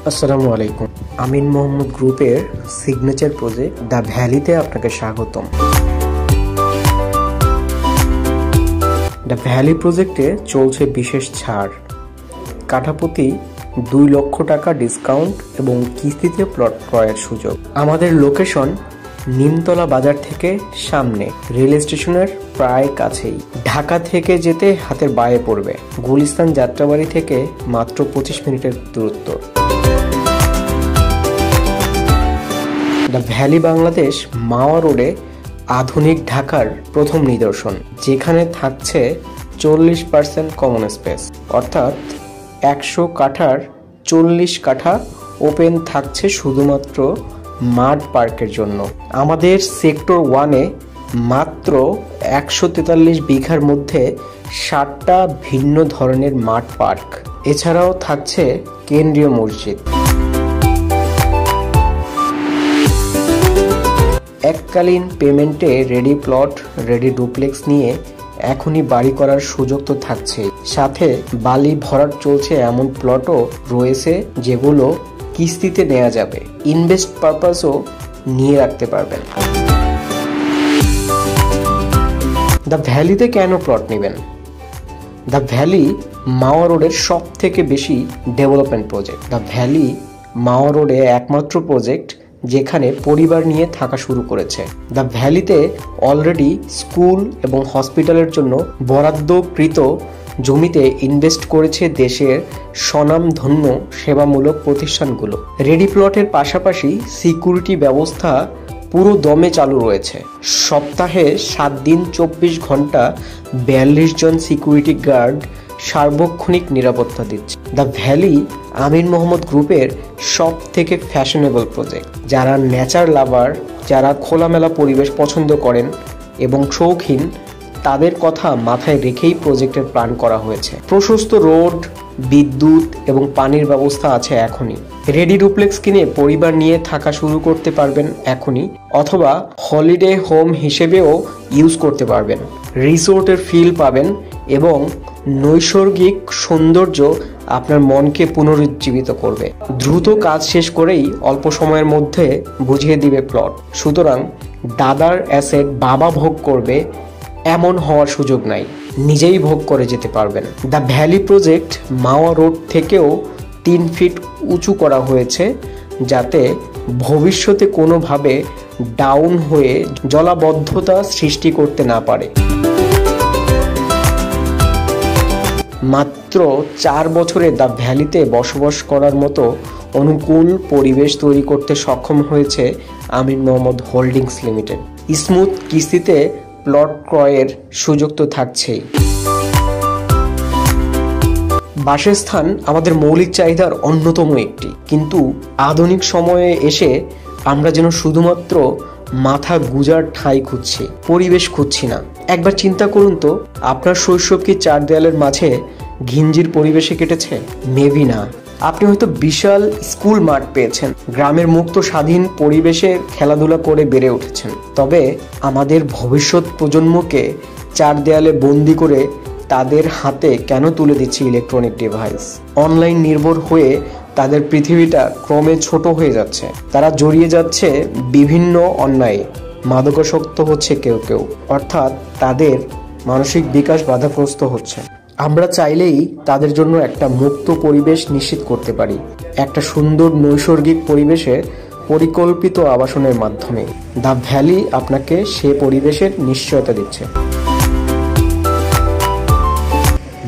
আসসালামু আলাইকুম। আমিন মোহাম্মদ গ্রুপের সিগনেচার প্রজেক্ট দ্য ভ্যালিতে আপনাকে স্বাগতম। দ্য ভ্যালি প্রজেক্টে চলছে বিশেষ ছাড়, কাঠাপ্রতি 2 লক্ষ টাকা ডিসকাউন্ট এবং কিস্তিতে প্লট ক্রয়ের সুযোগ। আমাদের লোকেশন নিমতলা বাজার থেকে সামনে, রেল স্টেশনের প্রায় কাছেই। ঢাকা থেকে যেতে হাতের বায়ে পড়বে, গুলিস্তান যাত্রাবাড়ি থেকে মাত্র 25 মিনিটের দূরত্ব। দ্য ভ্যালি বাংলাদেশ মাওয়া রোডে আধুনিক ঢাকার প্রথম নিদর্শন, যেখানে থাকছে 40% কমন স্পেস, অর্থাৎ 100 কাঠার 40 কাঠা ওপেন থাকছে শুধুমাত্র মাঠ পার্কের জন্য। আমাদের সেক্টর 1-এ মাত্র 143 বিঘার মধ্যে 7টা ভিন্ন ধরনের মাঠ পার্ক। এছাড়াও থাকছে কেন্দ্রীয় মসজিদ। এককালীন পেমেন্টে রেডি প্লট, রেডি ডুপ্লেক্স নিয়ে এখনই বাড়ি করার সুযোগ তো থাকছেই, সাথে বালি ভরাট চলছে এমন প্লটও রয়েছে যেগুলো কিস্তিতে নেওয়া যাবে। ইনভেস্ট পারপাসও নিয়ে রাখতে পারবেন। দ্য ভ্যালিতে কেন প্লট নেবেন? দ্য ভ্যালি মাওয়া রোডের সব থেকে বেশি ডেভেলপমেন্ট প্রজেক্ট। দ্য ভ্যালি মাওয়া রোডে একমাত্র প্রজেক্ট যেখানে পরিবার নিয়ে থাকা শুরু করেছে। দ্য ভ্যালিতে অলরেডি স্কুল এবং হসপিটালের জন্য বরাদ্দকৃত জমিতে ইনভেস্ট করেছে দেশের স্বনামধন্য সেবামূলক প্রতিষ্ঠানগুলো। রেডি প্লটের পাশাপাশি সিকিউরিটি ব্যবস্থা পুরো দমে চালু রয়েছে। সপ্তাহে 7 দিন 24 ঘন্টা 42 জন সিকিউরিটি গার্ড সার্বক্ষণিক নিরাপত্তা দিচ্ছে। দ্য ভ্যালি আমিন মোহাম্মদ গ্রুপের সব থেকে ফ্যাশনেবল প্রজেক্ট। যারা নেচার লাভার, যারা খোলামেলা পরিবেশ পছন্দ করেন এবং শৌখিন, তাদের কথা মাথায় রেখেই প্রজেক্টের প্ল্যান করা হয়েছে। প্রশস্ত রোড, বিদ্যুৎ এবং পানির ব্যবস্থা আছে এখনই। রেডি ডুপ্লেক্স কিনে পরিবার নিয়ে থাকা শুরু করতে পারবেন এখনই, অথবা হলিডে হোম হিসেবেও ইউজ করতে পারবেন। রিসোর্টের ফিল পাবেন এবং নৈসর্গিক সৌন্দর্য আপনার মনকে পুনরুজ্জীবিত করবে। দ্রুত কাজ শেষ করেই অল্প সময়ের মধ্যে বুঝিয়ে দিবে প্লট। সুতরাং দাদার অ্যাসেট বাবা ভোগ করবে এমন হওয়ার সুযোগ নাই, নিজেই ভোগ করে যেতে পারবেন। The valley project Mawa road থেকেও 3 ফিট উঁচু করা হয়েছে, যাতে ভবিষ্যতে কোনোভাবে ডাউন হয়ে জলাবদ্ধতা সৃষ্টি করতে না পারে। মাত্র 4 বছরে দ্য ভ্যালিতে বসবাস করার মতো অনুকূল পরিবেশ তৈরি করতে সক্ষম হয়েছে আমিন মোহাম্মদ হোল্ডিংস লিমিটেড। স্মুথ কিস্তিতে প্লট ক্রয়ের সুযোগ তো থাকছেই। বাসস্থান আমাদের মৌলিক চাহিদার অন্যতম একটি, কিন্তু আধুনিক সময়ে এসে আমরা যেন শুধুমাত্র মাথা গুজার ঠাঁই খুঁজছি, পরিবেশ খুঁজছি না। একবার চিন্তা করুন তো, আপনার শৈশব কি 4 দেয়ালের মাঝে ঘিঞ্জির পরিবেশে কেটেছে? মেবি না। আপনি হয়তো বিশাল স্কুল মাঠ পেয়েছেন, গ্রামের মুক্ত স্বাধীন পরিবেশে খেলাধুলা করে বেড়ে উঠেছেন। তবে আমাদের ভবিষ্যৎ প্রজন্মকে 4 দেয়ালে বন্দি করে তাদের হাতে কেন তুলে দিচ্ছে ইলেকট্রনিক ডিভাইস? অনলাইন নির্ভর হয়ে তাদের পৃথিবীটা ক্রমে ছোট হয়ে যাচ্ছে। তারা জড়িয়ে যাচ্ছে বিভিন্ন অন্যায়ে, মাদকাসক্ত হচ্ছে কেউ কেউ, অর্থাৎ তাদের মানসিক বিকাশ বাধাগ্রস্ত হচ্ছে। আমরা চাইলেই তাদের জন্য একটা মুক্ত পরিবেশ নিশ্চিত করতে পারি, একটা সুন্দর নৈসর্গিক পরিবেশে পরিকল্পিত আবাসনের মাধ্যমে। দ্য ভ্যালি আপনাকে সে পরিবেশের নিশ্চয়তা দিচ্ছে।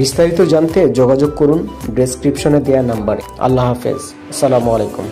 বিস্তারিত জানতে যোগাযোগ করুন ডেসক্রিপশনে দেওয়া নাম্বারে। আল্লাহ হাফেজ। আসসালামু আলাইকুম।